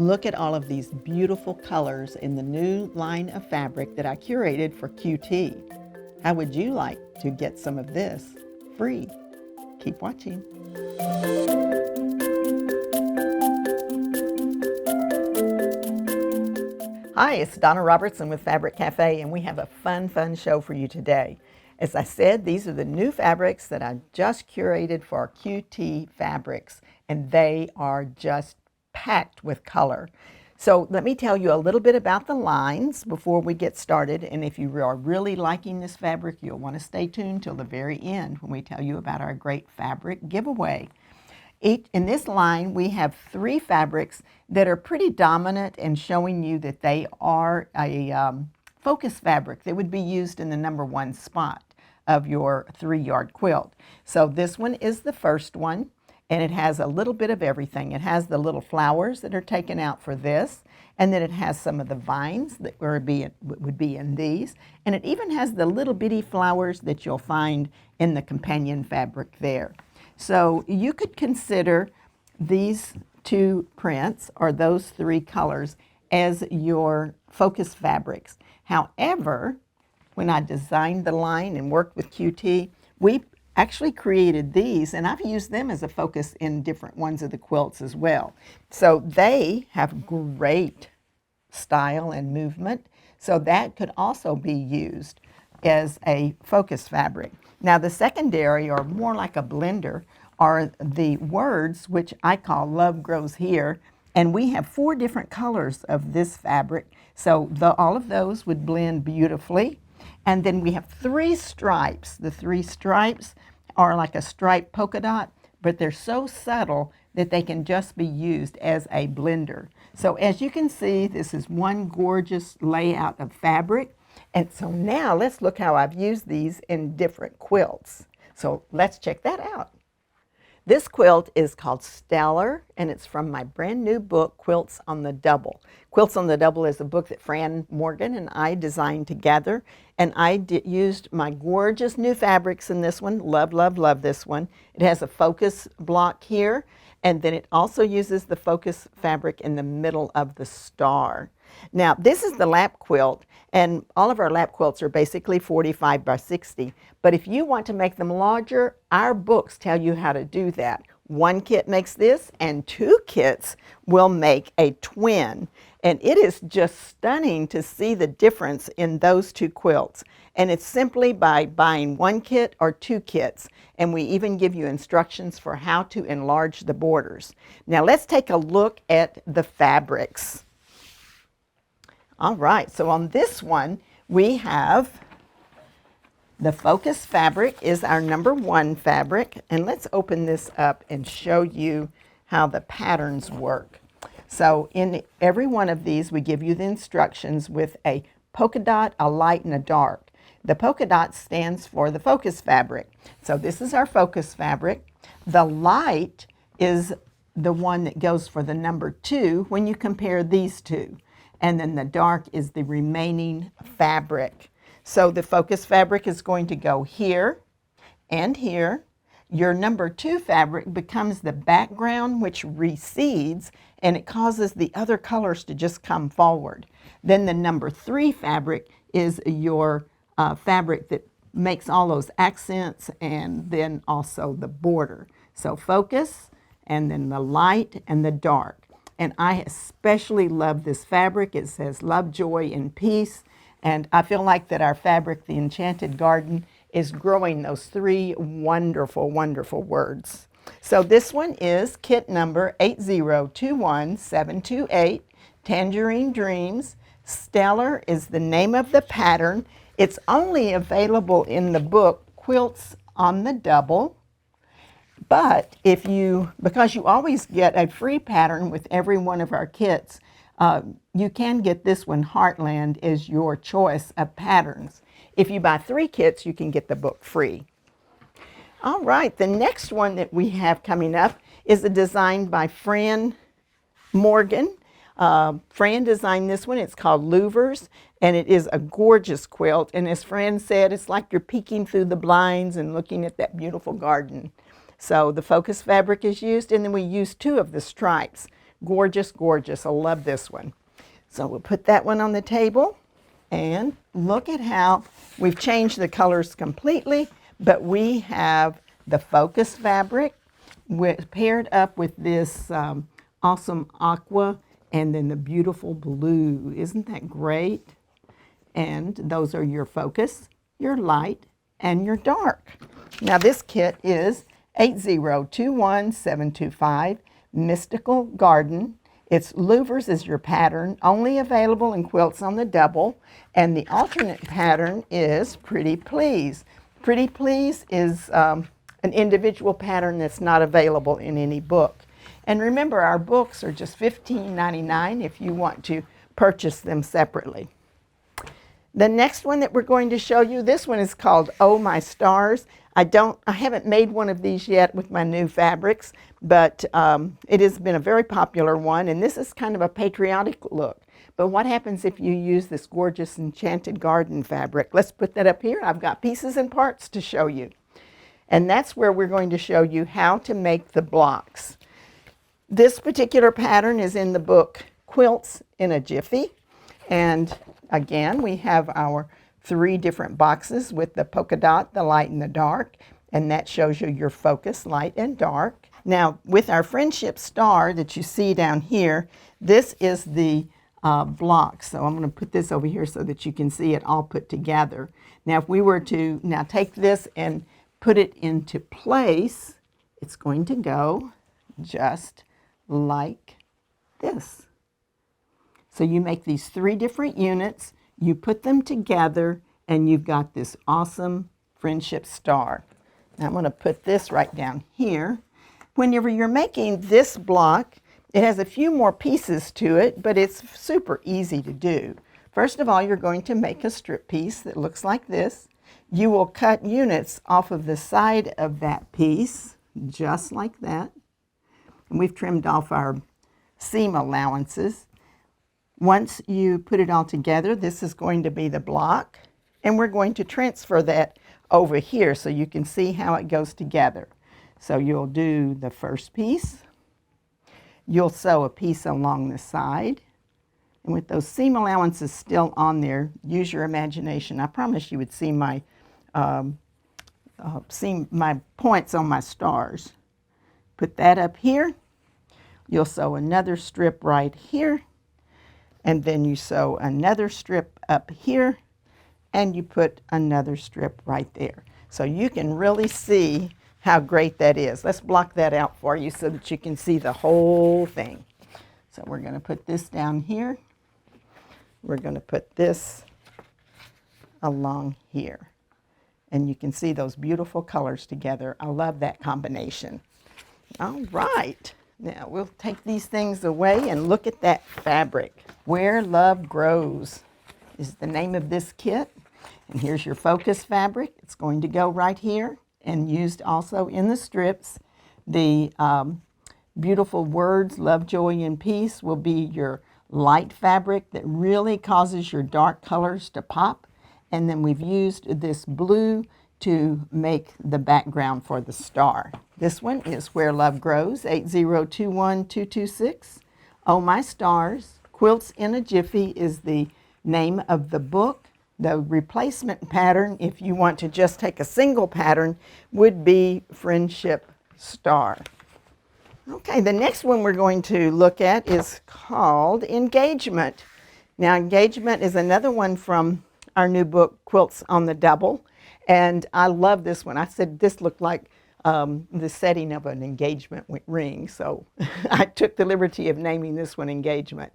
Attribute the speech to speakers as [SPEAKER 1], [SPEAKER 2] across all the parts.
[SPEAKER 1] Look at all of these beautiful colors in the new line of fabric that I curated for QT. How would you like to get some of this free? Keep watching. Hi, it's Donna Robertson with Fabric Cafe, and we have a fun show for you today. As I said, these are the new fabrics that I just curated for QT Fabrics, and they are just packed with color. So let me tell you a little bit about the lines before we get started, and if you are really liking this fabric, you'll want to stay tuned till the very end when we tell you about our great fabric giveaway. In this line, we have 3 fabrics that are pretty dominant and showing you that they are a focus fabric that would be used in the #1 spot of your 3-yard quilt. So this one is the first one, and it has a little bit of everything. It has the little flowers that are taken out for this, and then it has some of the vines that would be in these, and it even has the little bitty flowers that you'll find in the companion fabric there. So you could consider these 2 prints or those 3 colors as your focus fabrics. However, when I designed the line and worked with QT, we actually created these, and I've used them as a focus in different ones of the quilts as well. So they have great style and movement, so that could also be used as a focus fabric. Now the secondary, or more like a blender, are the words, which I call Love Grows Here, and we have 4 different colors of this fabric, so all of those would blend beautifully. And then we have 3 stripes. The 3 stripes are like a striped polka dot, but they're so subtle that they can just be used as a blender. So as you can see, this is one gorgeous layout of fabric. And so now let's look how I've used these in different quilts. So let's check that out. This quilt is called Stellar, and it's from my brand new book, Quilts on the Double. Quilts on the Double is a book that Fran Morgan and I designed together, and I used my gorgeous new fabrics in this one. Love, love, love this one. It has a focus block here, and then it also uses the focus fabric in the middle of the star. Now, this is the lap quilt, and all of our lap quilts are basically 45 by 60. But if you want to make them larger, our books tell you how to do that. 1 kit makes this, and 2 kits will make a twin. And it is just stunning to see the difference in those 2 quilts. And it's simply by buying 1 kit or 2 kits. And we even give you instructions for how to enlarge the borders. Now let's take a look at the fabrics. All right, so on this one, we have the focus fabric is our #1 fabric. And let's open this up and show you how the patterns work. So in every one of these, we give you the instructions with a polka dot, a light, and a dark. The polka dot stands for the focus fabric. So this is our focus fabric. The light is the one that goes for the #2 when you compare these 2. And then the dark is the remaining fabric. So the focus fabric is going to go here and here. Your #2 fabric becomes the background, which recedes, and it causes the other colors to just come forward. Then the #3 fabric is your fabric that makes all those accents, and then also the border. So focus, and then the light and the dark. And I especially love this fabric. It says love, joy, and peace. And I feel like that our fabric, the Enchanted Garden, is growing those 3 wonderful, wonderful words. So this one is kit number 8021728, Tangerine Dreams. Stellar is the name of the pattern. It's only available in the book Quilts on the Double. But because you always get a free pattern with every one of our kits, you can get this one, Heartland, as your choice of patterns. If you buy 3 kits, you can get the book free. All right, the next one that we have coming up is a design by Fran Morgan. Fran designed this one. It's called Louvers, and it is a gorgeous quilt. And as Fran said, it's like you're peeking through the blinds and looking at that beautiful garden. So the focus fabric is used, and then we use 2 of the stripes Gorgeous, gorgeous. I love this one. So we'll put that one on the table, and look at how we've changed the colors completely, but we have the focus fabric paired up with this awesome aqua and then the beautiful blue. Isn't that great? And those are your focus, your light, and your dark. Now this kit is 8021725 Mystical Garden. It's Louvers is your pattern, only available in Quilts on the Double, and the alternate pattern is Pretty Please. Pretty Please is an individual pattern that's not available in any book. And remember, our books are just $15.99 if you want to purchase them separately. The next one that we're going to show you, this one is called Oh My Stars. I haven't made one of these yet with my new fabrics, but it has been a very popular one, and this is kind of a patriotic look. But what happens if you use this gorgeous Enchanted Garden fabric? Let's put that up here. I've got pieces and parts to show you. And that's where we're going to show you how to make the blocks. This particular pattern is in the book Quilts in a Jiffy. And again, we have our 3 different boxes with the polka dot, the light, and the dark. And that shows you your focus, light, and dark. Now, with our friendship star that you see down here, this is the block. So I'm going to put this over here so that you can see it all put together. Now, if we were to now take this and put it into place, it's going to go just like this. So you make these 3 different units, you put them together, and you've got this awesome friendship star. Now I'm going to put this right down here. Whenever you're making this block, it has a few more pieces to it, but it's super easy to do. First of all, you're going to make a strip piece that looks like this. You will cut units off of the side of that piece, just like that. And we've trimmed off our seam allowances. Once you put it all together, this is going to be the block, and we're going to transfer that over here so you can see how it goes together. So you'll do the first piece. You'll sew a piece along the side, and with those seam allowances still on there, use your imagination. I promise you would see my points on my stars. Put that up here. You'll sew another strip right here, and then you sew another strip up here, and you put another strip right there. So you can really see how great that is. Let's block that out for you so that you can see the whole thing. So we're going to put this down here. We're going to put this along here. And you can see those beautiful colors together. I love that combination. All right. Now we'll take these things away and look at that fabric. Where Love Grows is the name of this kit. And here's your focus fabric. It's going to go right here and used also in the strips. The beautiful words, love, joy, and peace, will be your light fabric that really causes your dark colors to pop. And then we've used this blue to make the background for the star. This one is Where Love Grows, 8021226. Oh My Stars. Quilts in a Jiffy is the name of the book. The replacement pattern, if you want to just take a single pattern, would be Friendship Star. Okay, the next one we're going to look at is called Engagement. Now, Engagement is another one from our new book, Quilts on the Double, and I love this one. I said this looked like the setting of an engagement ring, so I took the liberty of naming this one Engagement.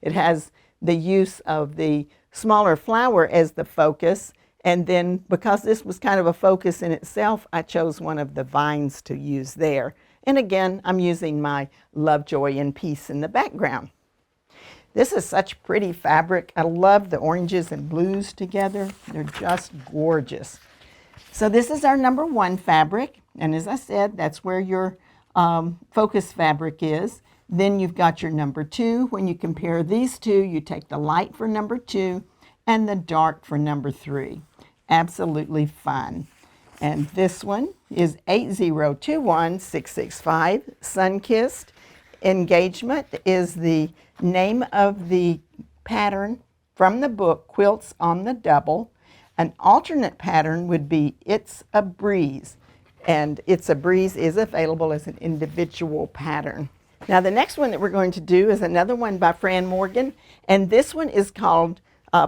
[SPEAKER 1] It has the use of the smaller flower as the focus, and then because this was kind of a focus in itself, I chose one of the vines to use there. And again, I'm using my Love, Joy, and Peace in the background. This is such pretty fabric. I love the oranges and blues together. They're just gorgeous. So this is our number 1 fabric, and as I said, that's where your focus fabric is. Then you've got your number 2. When you compare these two, you take the light for number 2 and the dark for number 3. Absolutely fun. And this one is 8021665 Sunkissed. Engagement is the name of the pattern from the book Quilts on the Double. An alternate pattern would be It's a Breeze, and It's a Breeze is available as an individual pattern. Now the next one that we're going to do is another one by Fran Morgan, and this one is called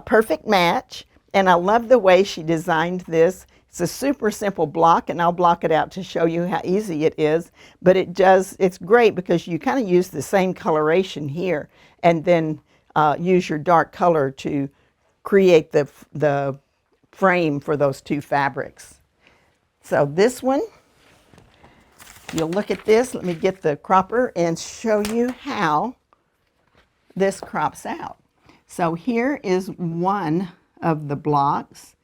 [SPEAKER 1] Perfect Match, and I love the way she designed this. It's a super simple block, and I'll block it out to show you how easy it is, but it's great because you kind of use the same coloration here and then use your dark color to create the frame for those two fabrics. So this one, you'll look at this. Let me get the cropper and show you how this crops out. So here is one of the blocks.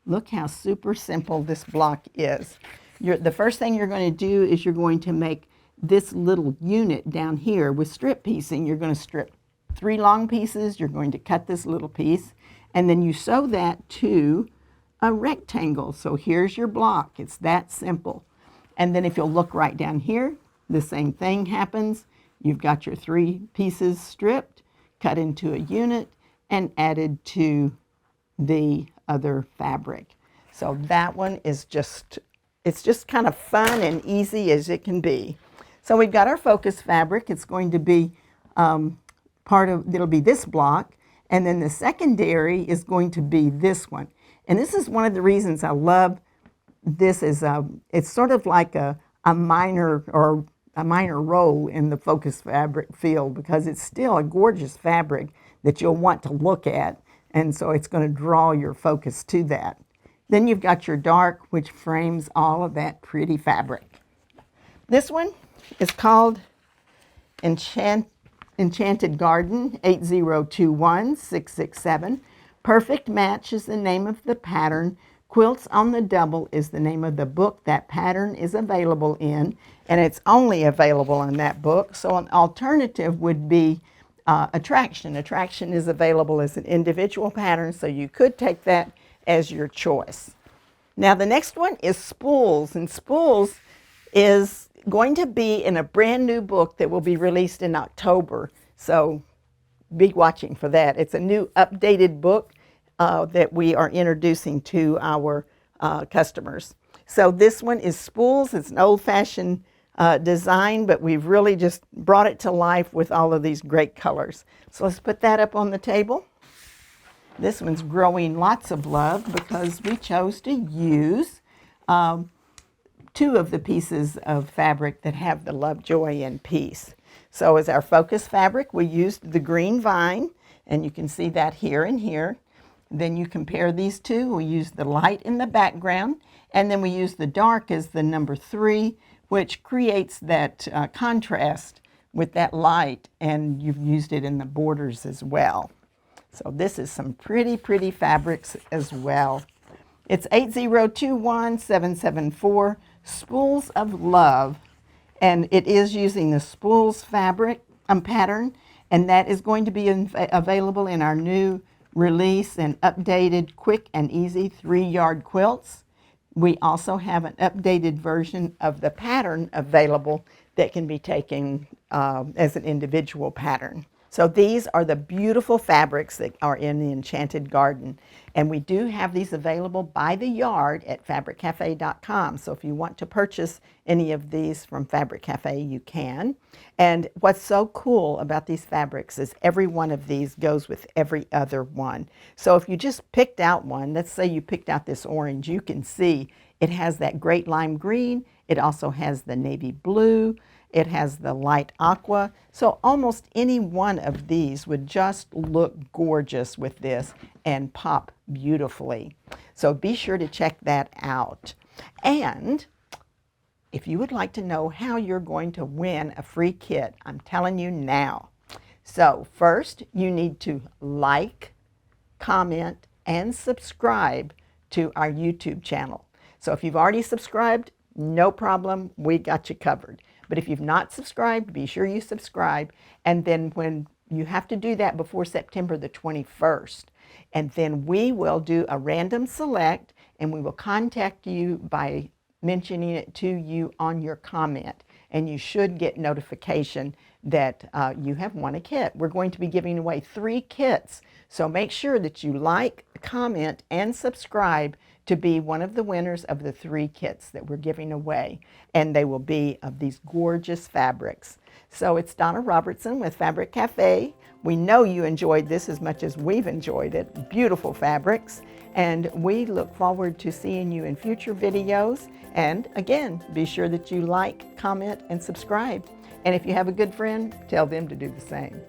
[SPEAKER 1] Look how super simple this block is. The first thing you're going to do is you're going to make this little unit down here with strip piecing. You're going to strip 3 long pieces. You're going to cut this little piece, and then you sew that to a rectangle. So here's your block. It's that simple. And then if you'll look right down here, the same thing happens. You've got your 3 pieces stripped, cut into a unit, and added to the other fabric. So that one is it's just kind of fun and easy as it can be. So we've got our focus fabric. It's going to be it'll be this block, and then the secondary is going to be this one. And this is one of the reasons I love this. It's sort of like a minor role in the focus fabric field, because it's still a gorgeous fabric that you'll want to look at, and so it's going to draw your focus to that. Then you've got your dark, which frames all of that pretty fabric. This one is called Enchanted Garden 8021667. Perfect Match is the name of the pattern. Quilts on the Double is the name of the book that pattern is available in, and it's only available in that book. So an alternative would be Attraction. Attraction is available as an individual pattern, so you could take that as your choice. Now the next one is Spools, and Spools is going to be in a brand new book that will be released in October, so be watching for that. It's a new updated book that we are introducing to our customers. So this one is Spools. It's an old-fashioned design, but we've really just brought it to life with all of these great colors. So let's put that up on the table. This one's growing lots of love because we chose to use 2 of the pieces of fabric that have the love, joy, and peace. So as our focus fabric, we used the green vine, and you can see that here and here. Then you compare these two. We use the light in the background, and then we use the dark as the number 3, which creates that contrast with that light, and you've used it in the borders as well. So this is some pretty, pretty fabrics as well. It's 8021774, Spools of Love, and it is using the Spools fabric pattern, and that is going to be available in our new release and updated quick and easy 3-yard quilts. We also have an updated version of the pattern available that can be taken as an individual pattern. So these are the beautiful fabrics that are in the Enchanted Garden. And we do have these available by the yard at fabriccafe.com. So if you want to purchase any of these from Fabric Cafe, you can. And what's so cool about these fabrics is every one of these goes with every other one. So if you just picked out one, let's say you picked out this orange, you can see it has that great lime green. It also has the navy blue. It has the light aqua. So almost any one of these would just look gorgeous with this and pop beautifully. So be sure to check that out. And if you would like to know how you're going to win a free kit, I'm telling you now. So first, you need to like, comment, and subscribe to our YouTube channel. So if you've already subscribed, no problem, we got you covered. But if you've not subscribed, be sure you subscribe. And then when you have to do that before September the 21st. And then we will do a random select, and we will contact you by mentioning it to you on your comment. And you should get notification that you have won a kit. We're going to be giving away 3 kits, so make sure that you like, comment, and subscribe to be one of the winners of the 3 kits that we're giving away, and they will be of these gorgeous fabrics. So it's Donna Robertson with Fabric Cafe. We know you enjoyed this as much as we've enjoyed it. Beautiful fabrics, and we look forward to seeing you in future videos. And again, be sure that you like, comment, and subscribe. And if you have a good friend, tell them to do the same.